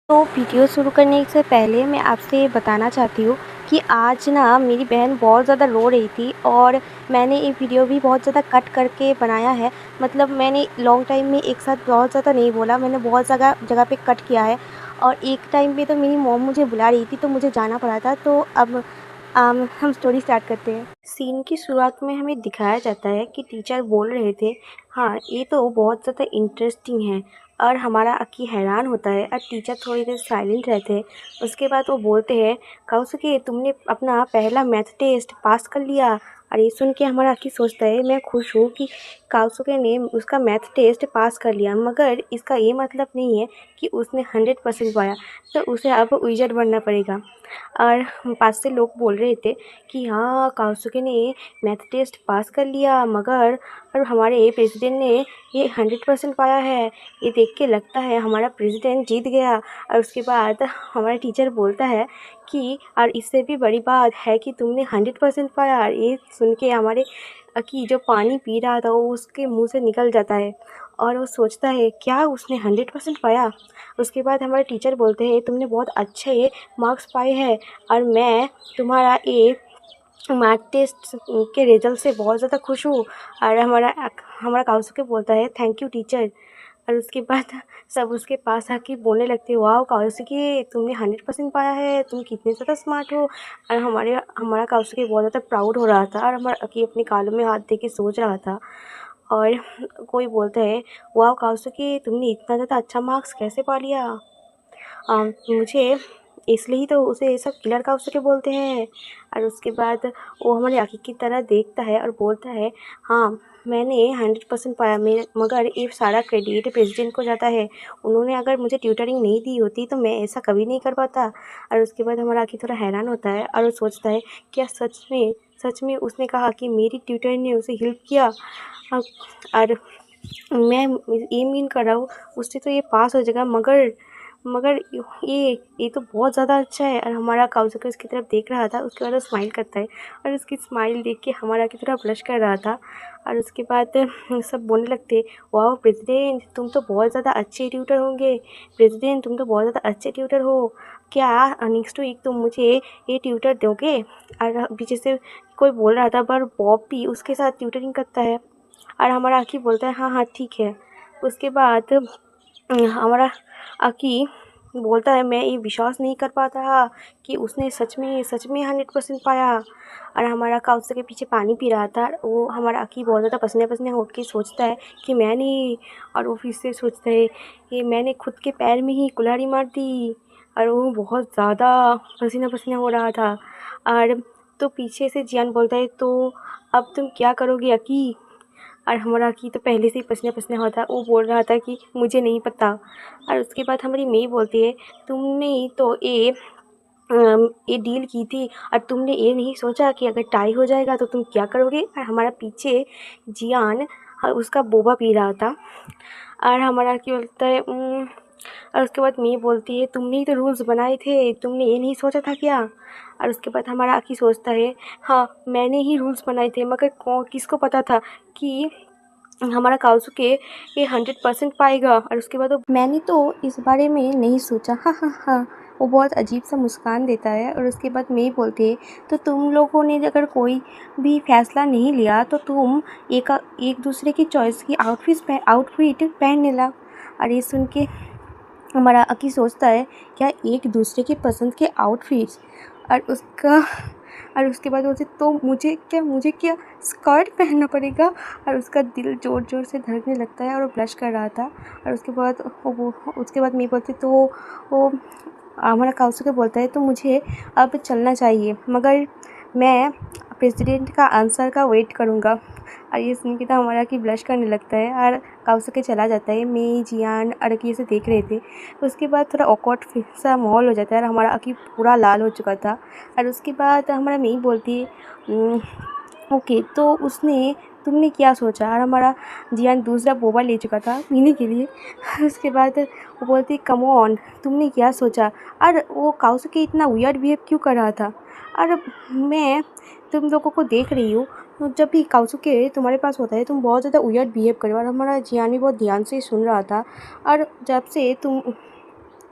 तो वीडियो शुरू करने से पहले मैं आपसे बताना चाहती हूँ कि आज ना मेरी बहन बहुत ज़्यादा रो रही थी और मैंने ये वीडियो भी बहुत ज़्यादा कट करके बनाया है। मतलब मैंने लॉन्ग टाइम में एक साथ बहुत ज़्यादा नहीं बोला, मैंने बहुत जगह जगह पे कट किया है। और एक टाइम पे तो मेरी मॉम मुझे बुला रही थी तो मुझे जाना पड़ा था। तो अब हम स्टोरी स्टार्ट करते हैं। सीन की शुरुआत में हमें दिखाया जाता है कि टीचर बोल रहे थे, हाँ ये तो बहुत ज़्यादा इंटरेस्टिंग है। और हमारा अक्की हैरान होता है और टीचर थोड़ी देर साइलेंट रहते हैं। उसके बाद वो बोलते हैं, काउसुके तुमने अपना पहला मैथ टेस्ट पास कर लिया। और ये सुन के हमारा अक्की सोचता है, मैं खुश हूँ कि काउसुके ने उसका मैथ टेस्ट पास कर लिया, मगर इसका ये मतलब नहीं है कि उसने 100% पाया। तो उसे अब विज़र्ड बनना पड़ेगा। और पास से लोग बोल रहे थे कि हाँ काउसुके ने मैथ टेस्ट पास कर लिया, मगर और हमारे प्रेसिडेंट ने ये 100% पाया है। ये देख के लगता है हमारा प्रेसिडेंट जीत गया। और उसके बाद हमारा टीचर बोलता है कि और इससे भी बड़ी बात है कि तुमने 100% पाया। और ये सुन के हमारे कि जो पानी पी रहा था वो उसके मुंह से निकल जाता है और वो सोचता है क्या उसने 100% पाया। उसके बाद हमारे टीचर बोलते हैं, तुमने बहुत अच्छे मार्क्स पाए हैं और मैं तुम्हारा एक मैथ टेस्ट के रिज़ल्ट से बहुत ज़्यादा खुश हूँ। और हमारा काउसुके बोलता है, थैंक यू टीचर। और उसके बाद सब उसके पास आके बोलने लगते हैं, वाह काउसुके तुमने 100% पाया है, तुम कितने ज़्यादा स्मार्ट हो। और हमारा काउसुके बहुत ज़्यादा प्राउड हो रहा था और हमारा अकी अपने कानों में हाथ दे के सोच रहा था। और कोई बोलता है, वाह काउसुके तुमने इतना ज़्यादा अच्छा मार्क्स कैसे पा लिया। मुझे इसलिए ही तो उसे सब किलर काउसुके बोलते हैं। और उसके बाद वो हमारे आँखी की तरह देखता है और बोलता है, हाँ मैंने 100% पाया, मगर ये सारा क्रेडिट प्रेसिडेंट को जाता है। उन्होंने अगर मुझे ट्यूटरिंग नहीं दी होती तो मैं ऐसा कभी नहीं कर पाता। और उसके बाद हमारा आँखी थोड़ा हैरान होता है और वो सोचता है, क्या सच में उसने कहा कि मेरी ट्यूटर ने उसे हेल्प किया। और मैं ये मीन कर रहा हूँ उससे तो ये पास हो जाएगा, मगर ये तो बहुत ज़्यादा अच्छा है। और हमारा काउसुके उसकी तरफ देख रहा था। उसके बाद वो स्माइल करता है और उसकी स्माइल देख के हमारा की तरह ब्लश कर रहा था। और उसके बाद सब बोलने लगते, वाह प्रेसिडेंट तुम तो बहुत ज़्यादा अच्छे ट्यूटर होंगे, प्रेसिडेंट तुम तो बहुत ज़्यादा अच्छे ट्यूटर हो, क्या नेक्स्ट वीक तुम मुझे ये ट्यूटर दोगे। और पीछे से कोई बोल रहा था, पर बॉब भी उसके साथ ट्यूटरिंग करता है। और हमारा आकी बोलता है, हाँ हाँ ठीक है। उसके बाद हमारा आकी बोलता है, मैं ये विश्वास नहीं कर पाता कि उसने सच में 100% पाया। और हमारा काउसुके के पीछे पानी पी रहा था। वो हमारा आकी बहुत ज़्यादा पसीने पसीने हो के सोचता है कि मैं नहीं। और वो फिर से सोचता है कि मैंने खुद के पैर में ही कुल्हाड़ी मार दी। और वो बहुत ज़्यादा पसीना पसीना हो रहा था। और तो पीछे से जियान बोलता है, तो अब तुम क्या करोगे आकी। और हमारा की तो पहले से ही पसीना पसीना हुआ था, वो बोल रहा था कि मुझे नहीं पता। और उसके बाद हमारी मेई बोलती है, तुमने तो ये डील की थी और तुमने ये नहीं सोचा कि अगर टाई हो जाएगा तो तुम क्या करोगे। और हमारा पीछे जियान उसका बोबा पी रहा था। और हमारा क्या बोलता है और उसके बाद मेई बोलती है, तुमने ही तो रूल्स बनाए थे, तुमने ये नहीं सोचा था क्या। और उसके बाद हमारा आकी सोचता है, हाँ मैंने ही रूल्स बनाए थे, मगर किसको पता था कि हमारा काउसुके ये 100% पाएगा। और उसके बाद मैंने तो इस बारे में नहीं सोचा, हाँ हाँ हाँ। वो बहुत अजीब सा मुस्कान देता है। और उसके बाद मैं बोलती है, तो तुम लोगों ने अगर कोई भी फैसला नहीं लिया तो तुम एक दूसरे की चॉइस की आउटफिट पहन लेना। और ये सुन के हमारा अकी सोचता है, क्या एक दूसरे की पसंद के आउटफिट्स। और उसके बाद बोलते, तो मुझे क्या स्कर्ट पहनना पड़ेगा। और उसका दिल ज़ोर ज़ोर से धड़कने लगता है और वो ब्लश कर रहा था। और उसके बाद मैं बोलती, तो वो हमारा काउसुके बोलता है, तो मुझे अब चलना चाहिए, मगर मैं प्रेसिडेंट का आंसर का वेट करूँगा। और ये सुन के तो हमारा कि ब्लश करने लगता है और काउसुके चला जाता है। मैं जियान और अकी से देख रहे थे। उसके बाद थोड़ा ऑकवर्ड सा माहौल हो जाता है और हमारा अकी पूरा लाल हो चुका था। और उसके बाद हमारा मेई बोलती है, ओके तो तुमने क्या सोचा। और हमारा जियान दूसरा बोबा ले चुका था पीने के लिए। उसके बाद वो बोलती, कम ऑन तुमने क्या सोचा। और वो काउसुके इतना वियर्ड बिहेव क्यों कर रहा था। और मैं तुम लोगों को देख रही हूँ, तो जब भी काउसुके तुम्हारे पास होता है तुम बहुत ज़्यादा वियर्ड बिहेव कर। और हमारा जियान भी बहुत ध्यान से सुन रहा था। और जब से तुम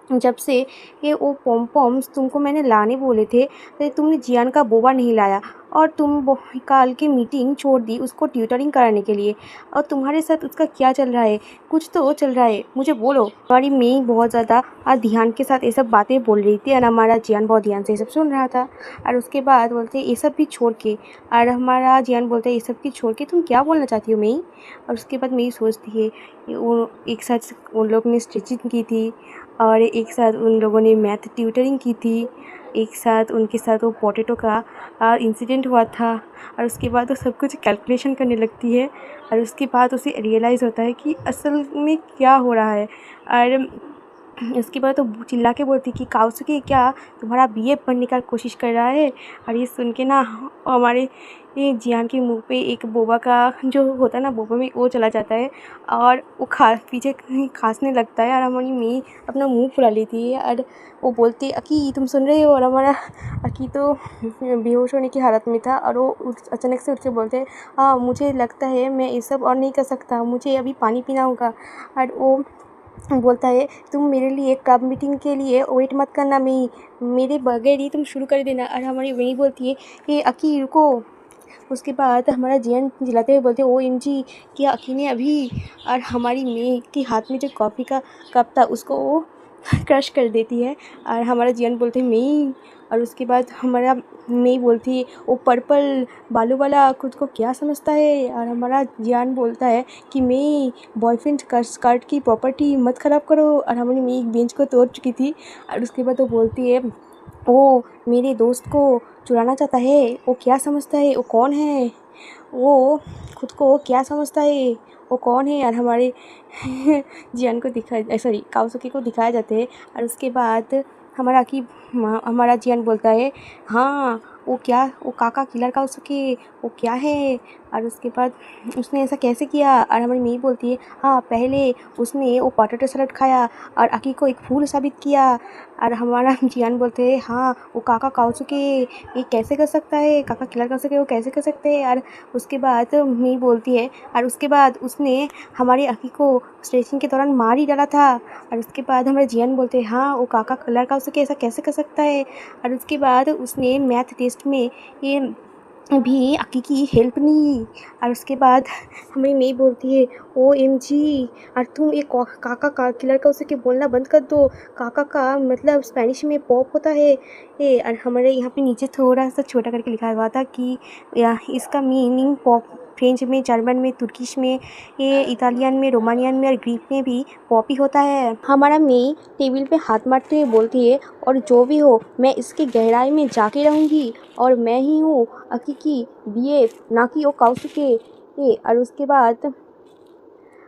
जब से ये वो पॉम-पॉम्स तुमको मैंने लाने बोले थे, तो तुमने जियान का बोबा नहीं लाया और तुम कल की मीटिंग छोड़ दी उसको ट्यूटरिंग कराने के लिए। और तुम्हारे साथ उसका क्या चल रहा है? कुछ तो चल रहा है, मुझे बोलो। हमारी मेई बहुत ज़्यादा ध्यान के साथ ये सब बातें बोल रही थी और हमारा जियान बहुत ध्यान से ये सब सुन रहा था। और उसके बाद बोलते ये सब भी छोड़ के, और हमारा जियान बोलता है ये सब भी छोड़ के तुम क्या बोलना चाहती हो मेई? और उसके बाद मेई सोचती है वो एक साथ उन लोग ने स्टिचिंग की थी और एक साथ उन लोगों ने मैथ ट्यूटरिंग की थी, एक साथ उनके साथ वो पोटैटो का इंसिडेंट हुआ था। और उसके बाद वो सब कुछ कैलकुलेशन करने लगती है और उसके बाद उसे रियलाइज़ होता है कि असल में क्या हो रहा है। और उसके बाद तो चिल्ला के बोलती कि काउसुकी क्या तुम्हारा बीए पढ़ने का कोशिश कर रहा है? और ये सुन के ना हमारे ये जियान के मुंह पे एक बोबा का जो होता है ना बोबा में वो चला जाता है और वो पीछे खांसने लगता है और हमारी मेई अपना मुंह फुला लेती है और वो बोलती अकी तुम सुन रहे हो? और हमारा अकी तो बेहोश होने की हालत में था और वो अचानक से उठ के बोलते हाँ मुझे लगता है मैं ये सब और नहीं कर सकता, मुझे अभी पानी पीना होगा। और वो बोलता है तुम मेरे लिए क्लब मीटिंग के लिए वेट मत करना मेई, मेरे बगैर ही तुम शुरू कर देना। और हमारी मेई बोलती है कि अकी रुको। उसके बाद हमारा जियान चिल्लाते हुए बोलते ओएमजी क्या अकी ने अभी। और हमारी मेई के हाथ में जो कॉफ़ी का कप था उसको वो क्रश कर देती है और हमारा जियान बोलते हैं मेई। और उसके बाद हमारा मेई बोलती है वो पर्पल बालों वाला खुद को क्या समझता है। और हमारा जियान बोलता है कि मेई बॉयफ्रेंड स्कर्ट की प्रॉपर्टी मत ख़राब करो। और हमारी मेई एक बेंच को तोड़ चुकी थी और उसके बाद वो बोलती है वो मेरे दोस्त को चुराना चाहता है, वो क्या समझता है वो कौन है, वो खुद को क्या समझता है वो कौन है। और हमारे जियान को सॉरी काउसुकी को दिखाया जाते हैं। और उसके बाद हमारा जियान बोलता है हाँ वो काका किलर काउसुकी वो क्या है। और उसके बाद उसने ऐसा कैसे किया। और हमारी मेई बोलती है हाँ पहले उसने वो पोटैटो सलाद खाया और अकी को एक फूल साबित किया। और हमारा जियान बोलते हैं हाँ वो काका काउसुकी ये कैसे कर सकता है, काका किलर काउसुकी वो कैसे कर सकते हैं। और उसके बाद मेई बोलती है और उसके बाद उसने हमारी अकी को स्ट्रेचिंग के दौरान मार ही डाला था। और उसके बाद हमारे जियान बोलते हैं हाँ वो काका किलर काउसुकी ऐसा कैसे कर सकता है। और उसके बाद उसने मैथ टेस्ट में ये भी अकी की हेल्प नहीं। और उसके बाद हमें मेई बोलती है ओएमजी और तुम ये काका किलर काउसुकी बोलना बंद कर दो, काका का मतलब स्पेनिश में पॉप होता है ये। और हमारे यहाँ पे नीचे थोड़ा सा छोटा करके लिखा हुआ था कि इसका मीनिंग पॉप फ्रेंच में, जर्मन में, तुर्किश में, ये इटालियन में, रोमानियन में और ग्रीक में भी पॉपी होता है। हमारा मेई टेबल पे हाथ मारते हुए बोलती है और जो भी हो मैं इसकी गहराई में जाके रहूँगी और मैं ही हूँ अकी की बीएफ ना कि वो काउसुकी ये। और उसके बाद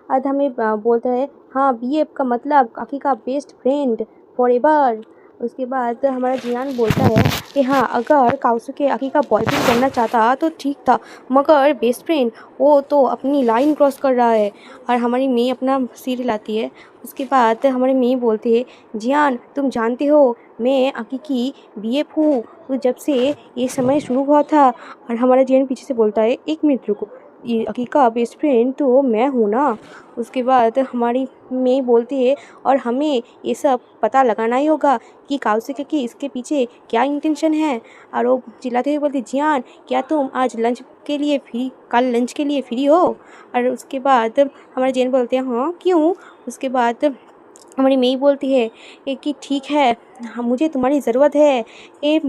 आज हमें बोलता है हाँ बीएफ का मतलब अकी का बेस्ट फ्रेंड फॉरएवर। उसके बाद हमारा जियान बोलता है कि हाँ अगर काउसुकी अकी का बॉयफ्रेंड बनना चाहता तो ठीक था, मगर बेस्ट फ्रेंड वो तो अपनी लाइन क्रॉस कर रहा है। और हमारी मेई अपना सिर हिलाती है। उसके बाद हमारी मेई बोलती है जियान तुम जानते हो मैं अकी की बीएफ हूँ, तो जब से ये समय शुरू हुआ था। और हमारा जियान पीछे से बोलता है एक मिनट रुको, ये अकी का बेस्ट फ्रेंड तो मैं हूँ ना। उसके बाद हमारी मेई बोलती है और हमें ये सब पता लगाना ही होगा कि काउसुकी की इसके पीछे क्या इंटेंशन है। और वो चिल्लाते हुए बोलती जियान क्या तुम आज कल लंच के लिए फ्री हो। और उसके बाद हमारे जियान बोलते हैं हाँ क्यों। उसके बाद हमारी मेई बोलती है कि ठीक है हाँ मुझे तुम्हारी ज़रूरत है ये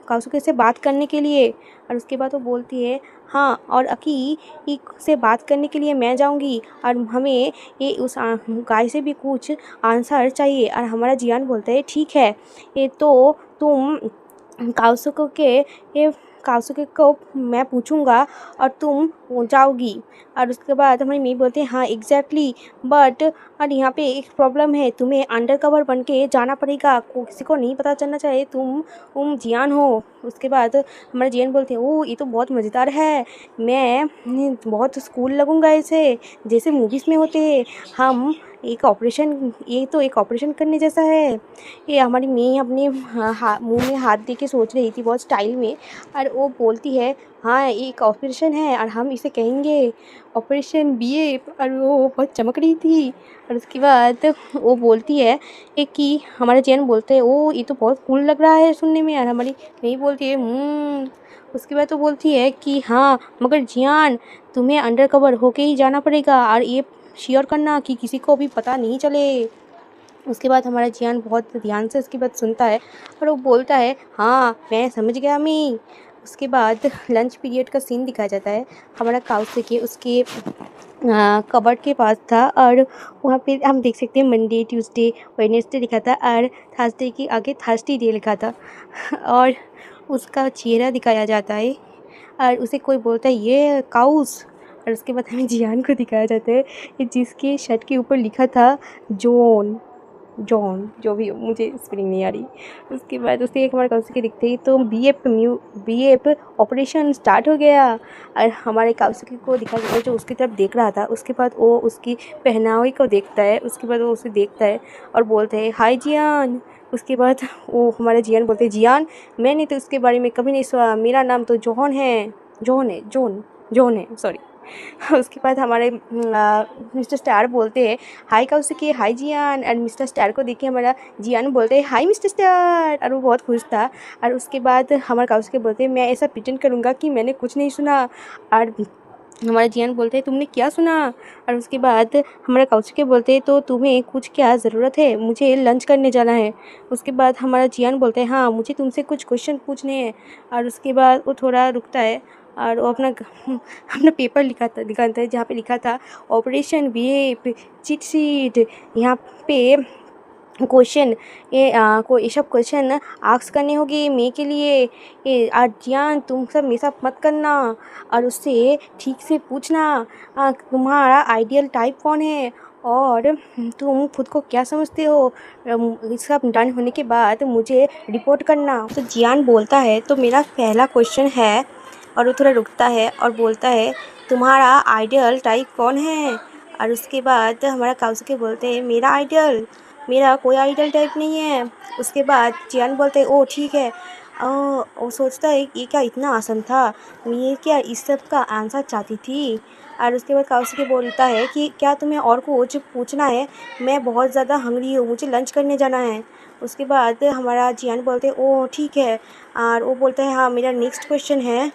काउसुकी से बात करने के लिए। और उसके बाद वो बोलती है हाँ और अकी से बात करने के लिए मैं जाऊंगी और हमें ये उस गाय से भी कुछ आंसर चाहिए। और हमारा जियान बोलता है ठीक है ये तो तुम काउसुकी को मैं पूछूंगा और तुम जाओगी। और उसके बाद हमारी मेई बोलते हैं हाँ एग्जैक्टली बट और यहाँ पे एक प्रॉब्लम है, तुम्हें अंडर कवर बन के जाना पड़ेगा, किसी को नहीं पता चलना चाहिए तुम जियान हो। उसके बाद हमारे जियान बोलते हैं ओह ये तो बहुत मज़ेदार है, मैं बहुत स्कूल लगूंगा ऐसे जैसे मूवीज़ में होते हैं, हम ये तो एक ऑपरेशन करने जैसा है। ये हमारी मेई अपने मुंह में हाथ दे के सोच रही थी बहुत स्टाइल में, और वो बोलती है हाँ ये एक ऑपरेशन है और हम इसे कहेंगे ऑपरेशन बीए, और वो बहुत चमक रही थी। और उसके बाद वो बोलती है कि हमारा जैन बोलते हैं ओ ये तो बहुत कूल लग रहा है सुनने में, और हमारी मेई बोलती है उसके बाद तो बोलती है कि हाँ मगर जियान तुम्हें अंडर कवर होके ही जाना पड़ेगा और ये श्योर करना कि किसी को भी पता नहीं चले। उसके बाद हमारा जियान बहुत ध्यान से उसकी बात सुनता है और वो बोलता है हाँ मैं समझ गया मी। उसके बाद लंच पीरियड का सीन दिखाया जाता है। हमारा काउसिकी उसके कबर्ड के पास था और वहाँ पे हम देख सकते हैं मंडे ट्यूसडे वेडनेसडे लिखा था और थर्सडे के आगे थर्सडे डे लिखा था और उसका चेहरा दिखाया जाता है और उसे कोई बोलता है ये काउस। और उसके बाद हमें जियान को दिखाया जाता है कि जिसके शर्ट के ऊपर लिखा था जॉन जॉन, जो भी हो मुझे स्पेलिंग नहीं आ रही। उसके बाद उसे एक हमारे काउंसिल के दिखते ही तो बीएफ ऑपरेशन स्टार्ट हो गया और हमारे काउंसिल को दिखा जाता है जो उसकी तरफ देख रहा था। उसके बाद वो उसकी पहनावे को देखता है, उसके बाद वो उसे देखता है और बोलते हैं हाय जियान। उसके बाद वो हमारे जियान बोलते हैं जियान मैंने तो उसके बारे में कभी नहीं सुना, मेरा नाम तो जॉन है सॉरी। उसके बाद हमारे मिस्टर स्टार बोलते हैं हाय काउसिकी हाय जियान, और मिस्टर स्टार को देख के हमारा जियान बोलते हैं हाय मिस्टर स्टार, और वो बहुत खुश था। और उसके बाद हमारे काउसिकी बोलते हैं मैं ऐसा प्रिटेंड करूँगा कि मैंने कुछ नहीं सुना, और हमारा जियान बोलते हैं तुमने क्या सुना। और उसके बाद हमारा काउसिकी बोलते हैं तो तुम्हें कुछ क्या ज़रूरत है, मुझे लंच करने जाना है। उसके बाद हमारा जियान बोलते हैं हाँ मुझे तुमसे कुछ क्वेश्चन पूछने हैं। और उसके बाद वो थोड़ा रुकता है और वो अपना पेपर दिखाता है जहाँ पे लिखा था ऑपरेशन बीए चीट शीट। यहाँ पे क्वेश्चन ये सब क्वेश्चन आस्क करने होगी मे के लिए। ये और जियान तुम सब मेरे साथ मत करना और उससे ठीक से पूछना तुम्हारा आइडियल टाइप कौन है और तुम खुद को क्या समझते हो। इसका डन होने के बाद मुझे रिपोर्ट करना। तो जियान बोलता है तो मेरा पहला क्वेश्चन है, और वो थोड़ा रुकता है और बोलता है तुम्हारा आइडियल टाइप कौन है। और उसके बाद हमारा काउसिकी बोलते हैं मेरा कोई आइडियल टाइप नहीं है। उसके बाद जियान बोलते हैं ओ ठीक है। वो सोचता है ये क्या इतना आसान था, मैं क्या इस सब का आंसर चाहती थी। और उसके बाद काउसिकी बोलता है कि क्या तुम्हें और कुछ पूछना है, मैं बहुत ज़्यादा हंग्री हूँ, मुझे लंच करने जाना है। उसके बाद हमारा जियान बोलते हैं ओ ठीक है। और वो बोलता है हाँ मेरा नेक्स्ट क्वेश्चन है।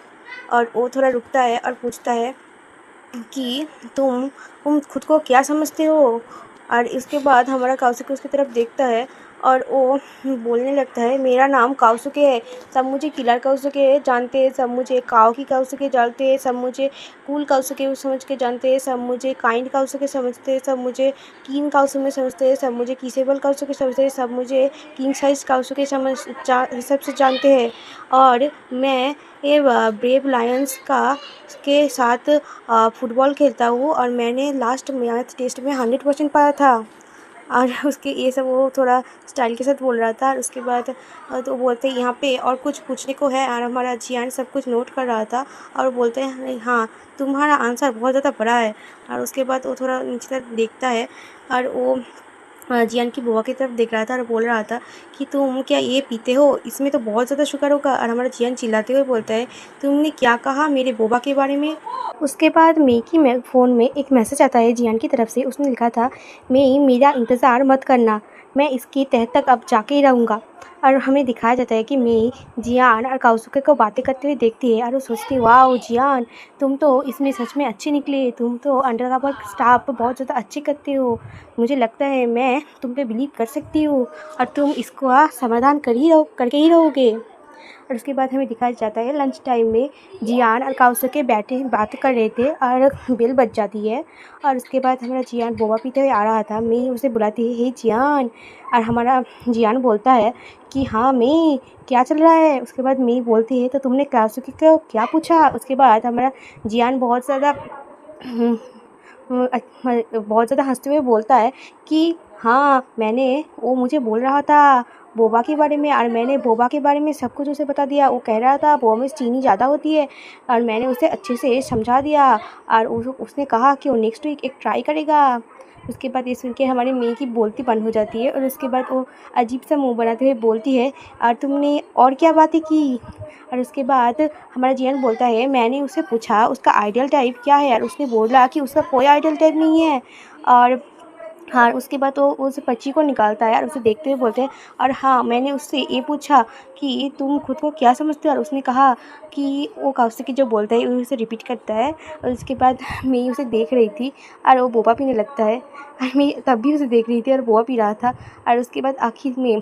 और वो थोड़ा रुकता है और पूछता है कि तुम खुद को क्या समझते हो। और इसके बाद हमारा काउसुके उसकी तरफ देखता है और वो बोलने लगता है मेरा नाम काउसुके है, सब मुझे किलर काउसुके जानते हैं, सब मुझे काओकी काउसुके जानते हैं, सब मुझे कूल काउसुके समझ के जानते हैं, सब मुझे काइंड काउसुके समझते हैं, सब मुझे कीन काउसुके समझते हैं, सब मुझे किसेबल काउसुके समझते हैं, सब मुझे किंग साइज काउसुके सबसे जानते हैं। और मैं ये ब्रेव लायंस के साथ फुटबॉल खेलता हूँ और मैंने लास्ट मैथ टेस्ट में 100% पाया था। और उसके ये सब वो थोड़ा स्टाइल के साथ बोल रहा था। और उसके बाद तो बोलते हैं यहाँ पे और कुछ पूछने को है, और हमारा जियान सब कुछ नोट कर रहा था और बोलते हैं हाँ तुम्हारा आंसर बहुत ज़्यादा बड़ा है। और उसके बाद वो थोड़ा नीचे तक देखता है और वो जियान की बुआ की तरफ देख रहा था और बोल रहा था कि तुम क्या ये पीते हो, इसमें तो बहुत ज़्यादा शुगर होगा। और हमारा जियान चिल्लाते हुए बोलता है तुमने क्या कहा मेरे बोबा के बारे में। उसके बाद मेई की फ़ोन में एक मैसेज आता है जियान की तरफ से। उसने लिखा था मेई मेरा इंतज़ार मत करना, मैं इसकी तह तक अब जाके ही रहूँगा। और हमें दिखाया जाता है कि मेई जियान और काउसुके को बातें करते हुए देखती है और वो सोचती है वाओ जियान तुम तो इसमें सच में अच्छे निकले, तुम तो अंडरकवर स्टाफ बहुत ज़्यादा अच्छे करते हो, मुझे लगता है मैं तुम पे बिलीव कर सकती हूँ और तुम इसका समाधान करके ही रहोगे। और उसके बाद हमें दिखाया जाता है लंच टाइम में जियान और काउसुके बैठे बात कर रहे थे और बेल बज जाती है। और उसके बाद हमारा जियान बोबा पीते हुए आ रहा था, मैं उसे बुलाती है हे जियान। और हमारा जियान बोलता है कि हाँ मैं क्या चल रहा है। उसके बाद मैं बोलती है तो तुमने काउसुके को क्या पूछा। उसके बाद हमारा जियान बहुत ज़्यादा हंसते हुए बोलता है कि हाँ वो मुझे बोल रहा था बोबा के बारे में और मैंने बोबा के बारे में सब कुछ उसे बता दिया। वो कह रहा था बोबा में चीनी ज़्यादा होती है और मैंने उसे अच्छे से समझा दिया और उसने कहा कि वो नेक्स्ट वीक एक ट्राई करेगा। उसके बाद ये सुन के हमारी मेई की बोलती बंद हो जाती है और उसके बाद वो अजीब सा मुँह बनाते हुए बोलती है, और तुमने और क्या बातें की? और उसके बाद हमारा जियान बोलता है, मैंने उससे पूछा उसका आइडियल टाइप क्या है, और उसने बोला कि उसका कोई आइडियल टाइप नहीं है। और हाँ, उसके बाद वो उस बच्ची को निकालता है और उसे देखते हुए बोलते हैं, और हाँ, मैंने उससे ये पूछा कि तुम खुद को क्या समझते हो, और उसने कहा कि वो कौशिकी जो बोलता है उसे रिपीट करता है। और उसके बाद मैं उसे देख रही थी और वो बोबा पीने लगता है, और मैं तब भी उसे देख रही थी और बोबा पी रहा था। और उसके बाद आखिर में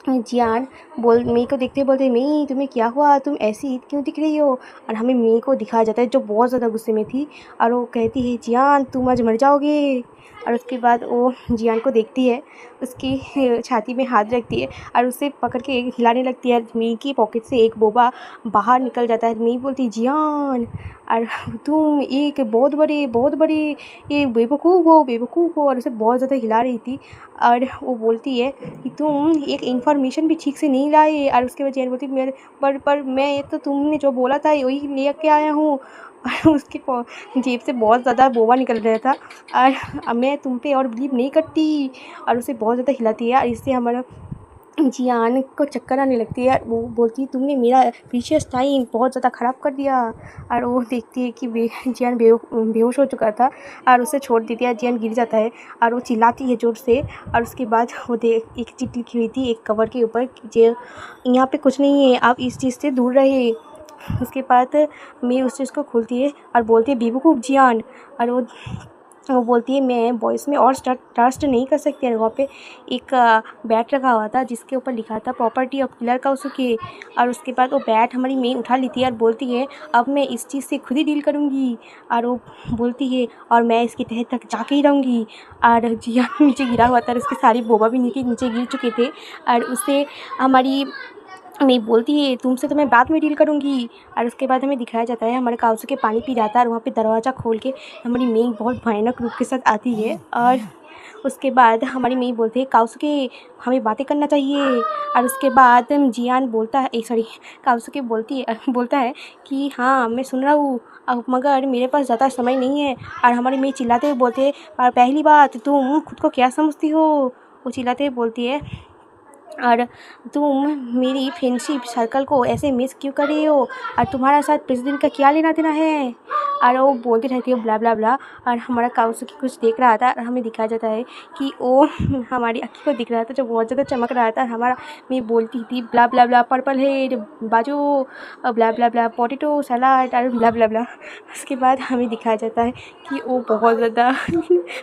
जियान मेई को देखते हुए बोलते हैं, मेई तुम्हें क्या हुआ, तुम ऐसी क्यों दिख रही हो? और हमें मेई को दिखाया जाता है जो बहुत ज़्यादा गुस्से में थी, और वो कहती है, जियान तुम आज मर जाओगे। और उसके बाद वो जियान को देखती है, उसकी छाती में हाथ रखती है और उसे पकड़ के हिलाने लगती है। मेई की पॉकेट से एक बोबा बाहर निकल जाता है। मेई बोलती है, जियान और तुम एक बहुत बड़े ये बेवकूफ़ हो, और उसे बहुत ज़्यादा हिला रही थी। और वो बोलती है कि तुम एक इन्फॉर्मेशन भी ठीक से नहीं लाए। और उसके बाद जियान बोलती है, मेरे पर मैं तो तुमने जो बोला था वही लेके आया हूँ। और उसके जेब से बहुत ज़्यादा बोबा निकल रहा था, और मैं तुम पे और बिलीव नहीं करती। और उसे बहुत ज़्यादा हिलाती है, और इससे हमारा जियान को चक्कर आने लगती है। वो बोलती है, तुमने मेरा प्रीशियस टाइम बहुत ज़्यादा ख़राब कर दिया। और वो देखती है कि जियान बेहोश हो चुका था और उसे छोड़ देती है। जियान गिर जाता है और वो चिल्लाती है ज़ोर से। और उसके बाद वो एक चिट्ठी लिखी हुई थी एक कवर के ऊपर, जो यहाँ पे कुछ नहीं है, आप इस चीज़ से दूर रहे। उसके बाद मैं उस चीज़ को खोलती है और बोलती है, बेवकूफ़ जियान। और वो बोलती है, मैं बॉयज़ में और ट्रस्ट नहीं कर सकती है। वहाँ पे एक बैट रखा हुआ था जिसके ऊपर लिखा था प्रॉपर्टी ऑफ किलर काउसुकी। और उसके बाद वो बैट हमारी मेई उठा लेती है और बोलती है, अब मैं इस चीज़ से खुद ही डील करूँगी। और वो बोलती है, और मैं इसके तहत तक जाके ही रहूँगी। और जियान नीचे गिरा हुआ था और उसके सारी बोबा भी नीचे गिर चुके थे। और उससे हमारी मेई बोलती है, तुमसे तो मैं बाद में डील करूँगी। और उसके बाद हमें दिखाया जाता है हमारे काउसुकी पानी पी रहा था, और वहाँ पे दरवाज़ा खोल के हमारी मेई बहुत भयानक रूप के साथ आती है। और उसके बाद हमारी मेई बोलती है, काउसुकी हमें बातें करना चाहिए। और उसके बाद जियान बोलता है, काउसुकी बोलता है कि हाँ मैं सुन रहा हूँ, अब मगर मेरे पास ज़्यादा समय नहीं है। और हमारी मेई चिल्लाते हुए बोलते हैं, और पहली बात, तुम खुद को क्या समझती हो? वो चिल्लाते हुए बोलती है, और तुम मेरी फ्रेंडशिप सर्कल को ऐसे मिस क्यों कर रही हो, और तुम्हारा साथ प्रेसिडेंट का क्या लेना देना है? और वो बोलती रहती है ब्ला ब्ला ब्ला। और हमारा काउसुकी कुछ देख रहा था और हमें दिखाया जाता है कि वो हमारी अक्की को दिख रहा था जो बहुत ज़्यादा चमक रहा था। हमारा मैं बोलती थी, ब्ला ब्ला ब्ला पर्पल हेड बाजू, ब्ला ब्ला ब्ला पोटैटो सलाद, और ब्ला ब्ला ब्ला। उसके बाद हमें दिखाया जाता है कि वो बहुत ज़्यादा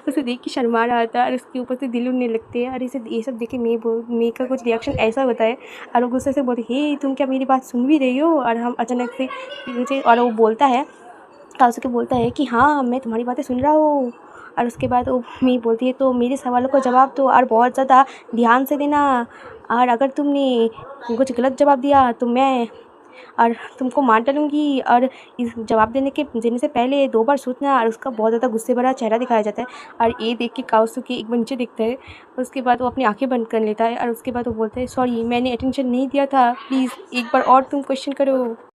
उसे देख के शर्मा रहा था, और उसके ऊपर से दिल उड़ने लगते हैं। और ये सब देख के मेरे का कुछ रिएक्शन ऐसा होता है, और वो गुस्से से बोलती, हे तुम क्या मेरी बात सुन भी रही हो? और हम अचानक से नीचे, और वो बोलता है, काउसुकी बोलता है कि हाँ मैं तुम्हारी बातें सुन रहा हूँ। और उसके बाद वो मेई बोलती है, तो मेरे सवालों का जवाब दो और बहुत ज़्यादा ध्यान से देना, और अगर तुमने कुछ गलत जवाब दिया तो मैं और तुमको मार डालूँगी। और इस जवाब देने से पहले 2 बार सोचना। और उसका बहुत ज़्यादा गुस्से भरा चेहरा दिखाया जाता है, और ये देख के काउसुकी एक बार नीचे देखता है। उसके बाद वो अपनी आँखें बंद कर लेता है, और उसके बाद वो बोलता है, सॉरी मैंने अटेंशन नहीं दिया था, प्लीज़ एक बार और तुम क्वेश्चन करो।